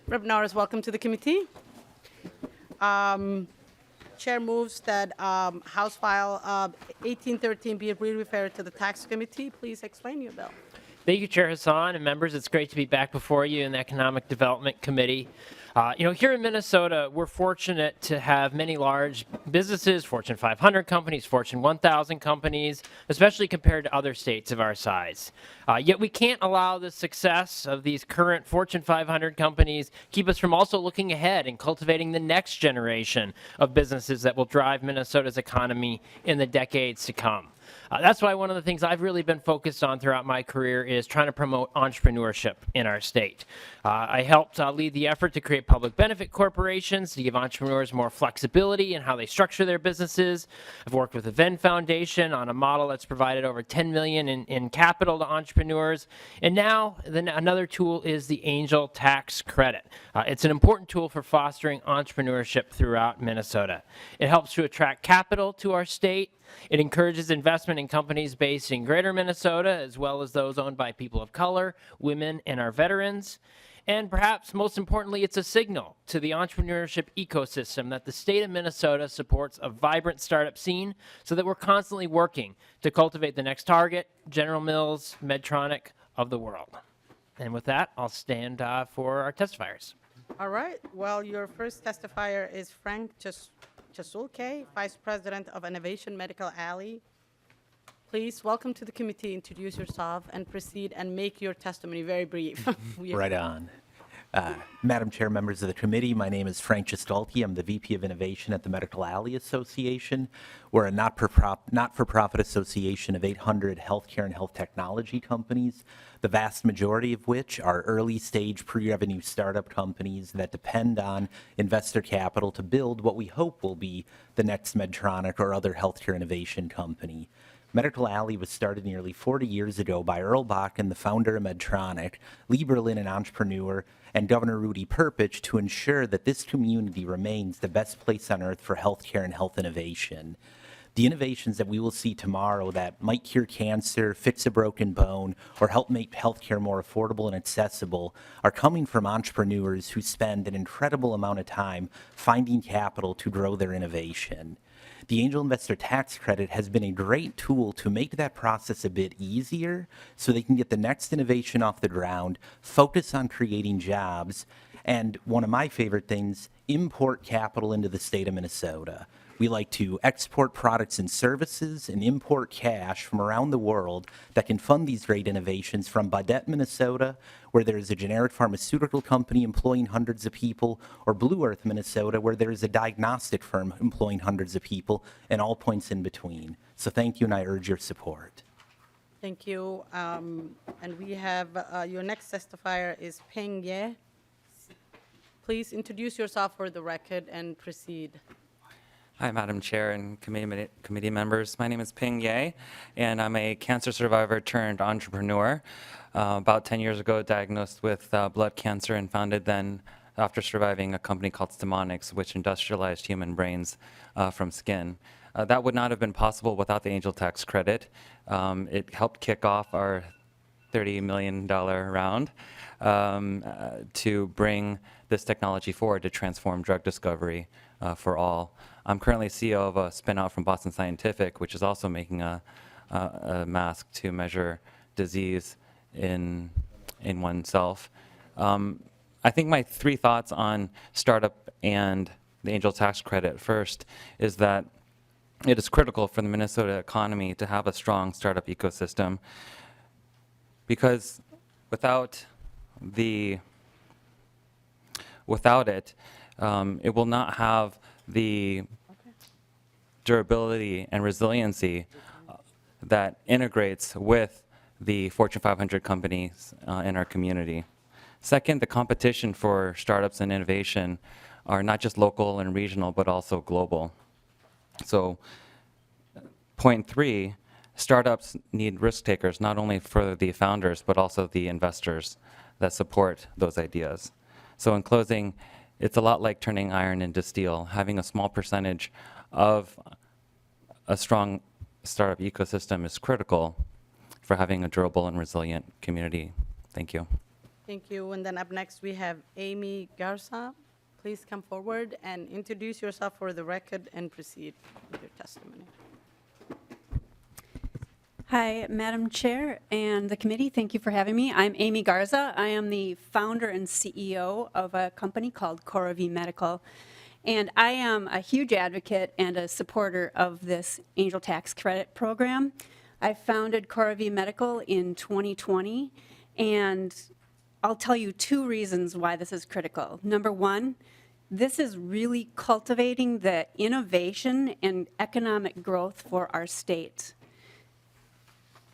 Rep. Norris, welcome to the committee. Chair moves that House File 1813 be referred to the Tax Committee. Please explain your bill. Thank you, Chair Hassan and members. It's great to be back before you in the Economic Development Committee. Here in Minnesota, we're fortunate to have many large businesses, Fortune 500 companies, Fortune 1000 companies, especially compared to other states of our size. Yet we can't allow the success of these current Fortune 500 companies keep us from also looking ahead and cultivating the next generation of businesses that will drive Minnesota's economy in the decades to come. That's why one of the things I've really been focused on throughout my career is trying to promote entrepreneurship in our state. I helped lead the effort to create public benefit corporations to give entrepreneurs more flexibility in how they structure their businesses. I've worked with the Venn Foundation on a model that's provided over $10 million in capital to entrepreneurs. And now another tool is the Angel Tax Credit. It's an important tool for fostering entrepreneurship throughout Minnesota. It helps to attract capital to our state. It encourages investment in companies based in greater Minnesota, as well as those owned by people of color, women, and our veterans. And perhaps most importantly, it's a signal to the entrepreneurship ecosystem that the state of Minnesota supports a vibrant startup scene so that we're constantly working to cultivate the next Target, General Mills, Medtronic of the world. And with that, I'll stand for our testifiers. All right. Well, your first testifier is Frank Chasulke, Vice President of Innovation Medical Alley. Please, welcome to the committee. Introduce yourself and proceed and make your testimony very brief. Right on. Madam Chair, members of the committee, my name is Frank Chasulke. I'm the VP of Innovation at the Medical Alley Association. We're a not-for-profit association of 800 healthcare and health technology companies, the vast majority of which are early-stage pre-revenue startup companies that depend on investor capital to build what we hope will be the next Medtronic or other healthcare innovation company. Medical Alley was started nearly 40 years ago by Earl Bakken, the founder of Medtronic, Lee Berlin, an entrepreneur, and Governor Rudy Perpich to ensure that this community remains the best place on earth for healthcare and health innovation. The innovations that we will see tomorrow that might cure cancer, fix a broken bone, or help make healthcare more affordable and accessible are coming from entrepreneurs who spend an incredible amount of time finding capital to grow their innovation. The Angel Investor Tax Credit has been a great tool to make that process a bit easier so they can get the next innovation off the ground, focus on creating jobs, and one of my favorite things, import capital into the state of Minnesota. We like to export products and services and import cash from around the world that can fund these great innovations from Baudette, Minnesota, where there is a generic pharmaceutical company employing hundreds of people, or Blue Earth, Minnesota, where there is a diagnostic firm employing hundreds of people, and all points in between. So thank you, and I urge your support. Thank you. And we have your next testifier is Peng Ye. Please introduce yourself for the record and proceed. Hi, Madam Chair and committee members. My name is Ping Ye, and I'm a cancer survivor turned entrepreneur. About 10 years ago, diagnosed with blood cancer and founded then, after surviving, a company called Stemonics, which industrialized human brains from skin. That would not have been possible without the Angel Tax Credit. It helped kick off our $30 million round to bring this technology forward to transform drug discovery for all. I'm currently CEO of a spin-out from Boston Scientific, which is also making a mask to measure disease in oneself. I think my three thoughts on startup and the Angel Tax Credit first is that it is critical for the Minnesota economy to have a strong startup ecosystem, because without it, it will not have the durability and resiliency that integrates with the Fortune 500 companies in our community. Second, the competition for startups and innovation are not just local and regional, but also global. So, point three, startups need risk takers, not only for the founders, but also the investors that support those ideas. So in closing, it's a lot like turning iron into steel. Having a small percentage of a strong startup ecosystem is critical for having a durable and resilient community. Thank you. Thank you. And then up next, we have Amy Garza. Please come forward and introduce yourself for the record and proceed with your testimony. Hi, Madam Chair and the committee. Thank you for having me. I'm Amy Garza. I am the founder and CEO of a company called Cora V Medical. And I am a huge advocate and a supporter of this Angel Tax Credit program. I founded Cora V Medical in 2020, and I'll tell you 2 reasons why this is critical. Number 1, this is really cultivating the innovation and economic growth for our state.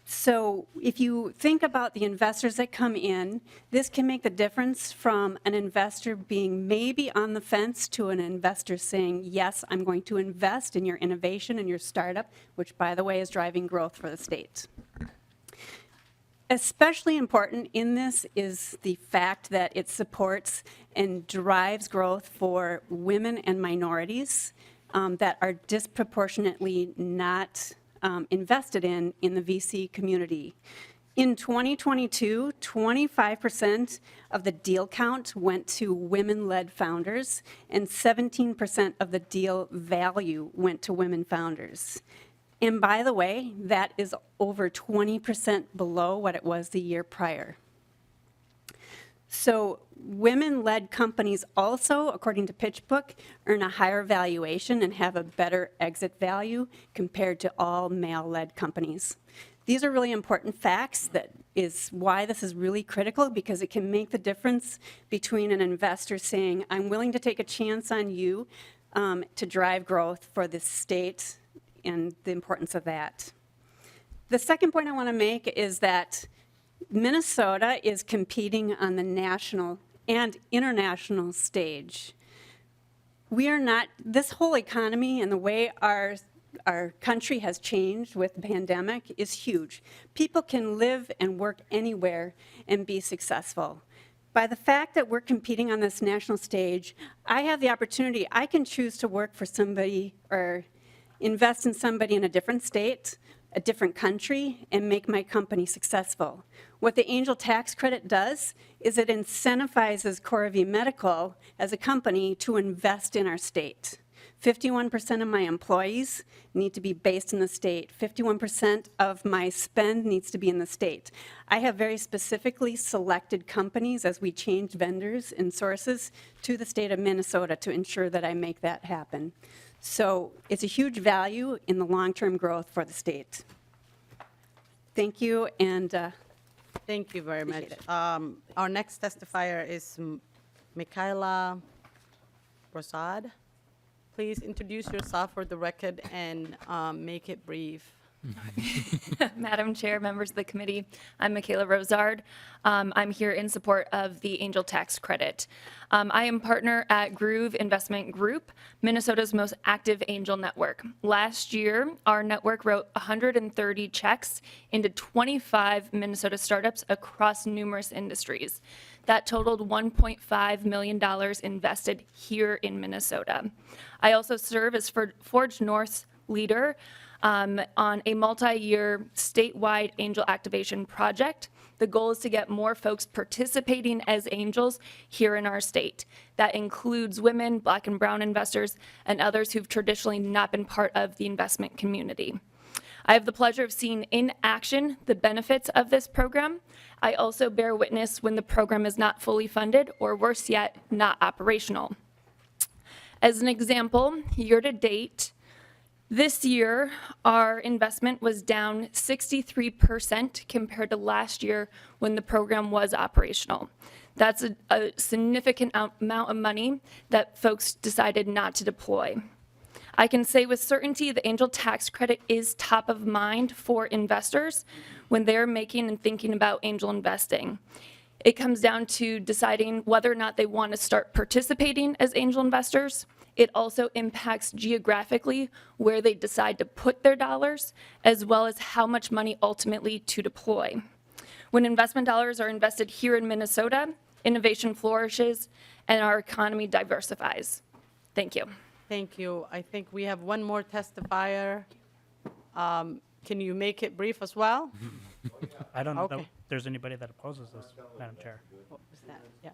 So if you think about the investors that come in, this can make the difference from an investor being maybe on the fence to an investor saying, yes, I'm going to invest in your innovation and your startup, which, by the way, is driving growth for the state. Especially important in this is the fact that it supports and drives growth for women and minorities that are disproportionately not invested in the VC community. In 2022, 25% of the deal count went to women-led founders, and 17% of the deal value went to women founders. And by the way, that is over 20% below what it was the year prior. So women-led companies also, according to PitchBook, earn a higher valuation and have a better exit value compared to all male-led companies. These are really important facts. That is why this is really critical, because it can make the difference between an investor saying, I'm willing to take a chance on you to drive growth for the state, and the importance of that. The second point I want to make is that Minnesota is competing on the national and international stage. We are not, this whole economy and the way our country has changed with the pandemic is huge. People can live and work anywhere and be successful. By the fact that we're competing on this national stage, I have the opportunity, I can choose to work for somebody or invest in somebody in a different state, a different country, and make my company successful. What the Angel Tax Credit does is it incentivizes Cora V Medical as a company to invest in our state. 51% of my employees need to be based in the state. 51% of my spend needs to be in the state. I have very specifically selected companies as we change vendors and sources to the state of Minnesota to ensure that I make that happen. So it's a huge value in the long-term growth for the state. Thank you, and Thank you very much. Appreciate it. Our next testifier is Michaela Rosad. Please introduce yourself for the record and make it brief. Madam Chair, members of the committee, I'm Michaela Rosard. I'm here in support of the Angel Tax Credit. I am partner at Groove Investment Group, Minnesota's most active angel network. Last year, our network wrote 130 checks into 25 Minnesota startups across numerous industries. That totaled $1.5 million invested here in Minnesota. I also serve as Forge North's leader on a multi-year statewide angel activation project. The goal is to get more folks participating as angels here in our state. That includes women, Black and brown investors, and others who've traditionally not been part of the investment community. I have the pleasure of seeing in action the benefits of this program. I also bear witness when the program is not fully funded, or worse yet, not operational. As an example, year to date, this year, our investment was down 63% compared to last year when the program was operational. That's a significant amount of money that folks decided not to deploy. I can say with certainty the Angel Tax Credit is top of mind for investors when they're making and thinking about angel investing. It comes down to deciding whether or not they want to start participating as angel investors. It also impacts geographically where they decide to put their dollars, as well as how much money ultimately to deploy. When investment dollars are invested here in Minnesota, innovation flourishes and our economy diversifies. Thank you. Thank you. I think we have one more testifier. Can you make it brief as well? I don't know Okay. that there's anybody that opposes this, Madam Chair. What was that? Yeah.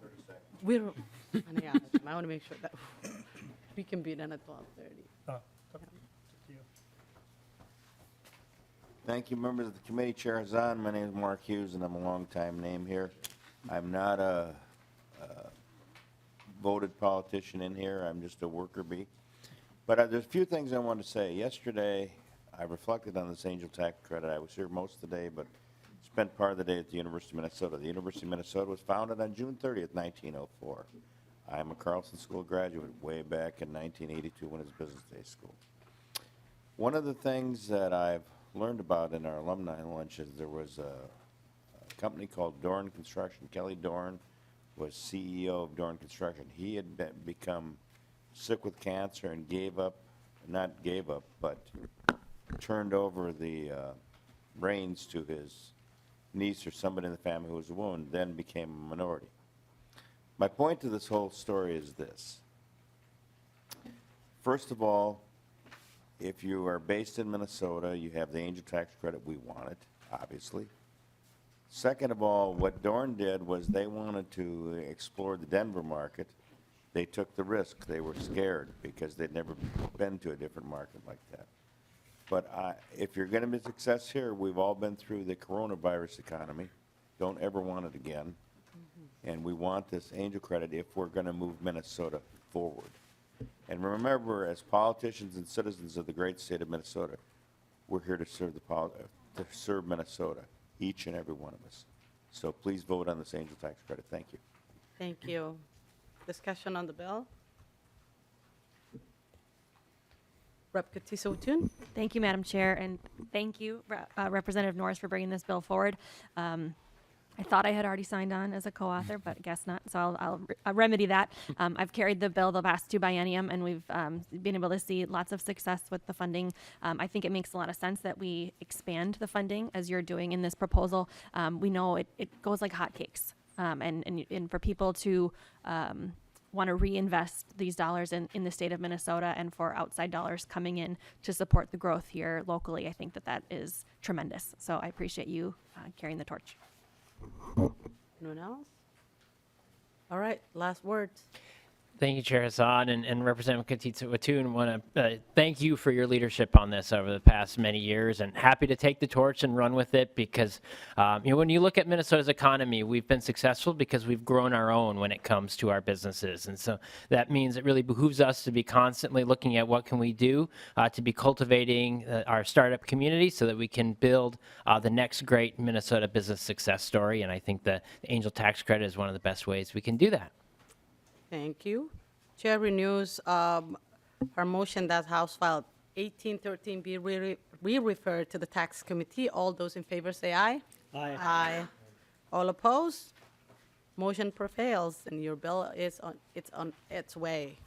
We're, yeah, I want to make sure that we can be done at 12:30. Oh, up to you. Thank you, members of the committee. Chair Hazan, my name is Mark Hughes, and I'm a longtime name here. I'm not a voted politician in here. I'm just a worker bee. But there's a few things I want to say. Yesterday, I reflected on this angel tax credit. I was here most of the day, but spent part of the day at the University of Minnesota. The University of Minnesota was founded on June 30th, 1904. I'm a Carlson School graduate way back in 1982 when it was Business Day School. One of the things that I've learned about in our alumni lunch is there was a company called Dorn Construction. Kelly Dorn was CEO of Dorn Construction. He had become sick with cancer and not gave up, but turned over the reins to his niece or somebody in the family who was a woman, then became a minority. My point to this whole story is this. First of all, if you are based in Minnesota, you have the angel tax credit. We want it, obviously. Second of all, what Dorn did was they wanted to explore the Denver market. They took the risk. They were scared because they'd never been to a different market like that. But if you're going to be a success here, we've all been through the coronavirus economy. Don't ever want it again. And we want this angel credit if we're going to move Minnesota forward. And remember, as politicians and citizens of the great state of Minnesota, we're here to serve Minnesota, each and every one of us. So please vote on this angel tax credit. Thank you. Thank you. Discussion on the bill? Rep. Katiso-Tun? Thank you, Madam Chair, and thank you, Representative Norris, for bringing this bill forward. I thought I had already signed on as a co-author, but I guess not, so I'll remedy that. I've carried the bill the last 2 biennium, and we've been able to see lots of success with the funding. I think it makes a lot of sense that we expand the funding, as you're doing in this proposal. We know it goes like hotcakes, and for people to want to reinvest these dollars in the state of Minnesota and for outside dollars coming in to support the growth here locally, I think that is tremendous. So I appreciate you carrying the torch. Anyone else? All right, last words. Thank you, Chair Hassan, and Representative Katiso-Tun. Want to thank you for your leadership on this over the past many years, and happy to take the torch and run with it because, when you look at Minnesota's economy, we've been successful because we've grown our own when it comes to our businesses, and so that means it really behooves us to be constantly looking at what can we do to be cultivating our startup community so that we can build the next great Minnesota business success story, and I think the Angel Tax Credit is one of the best ways we can do that. Thank you. Chair renews her motion that House File 1813 be re-referred to the Tax Committee. All those in favor say aye. Aye. Aye. All opposed? Motion prevails, and your bill is on its way.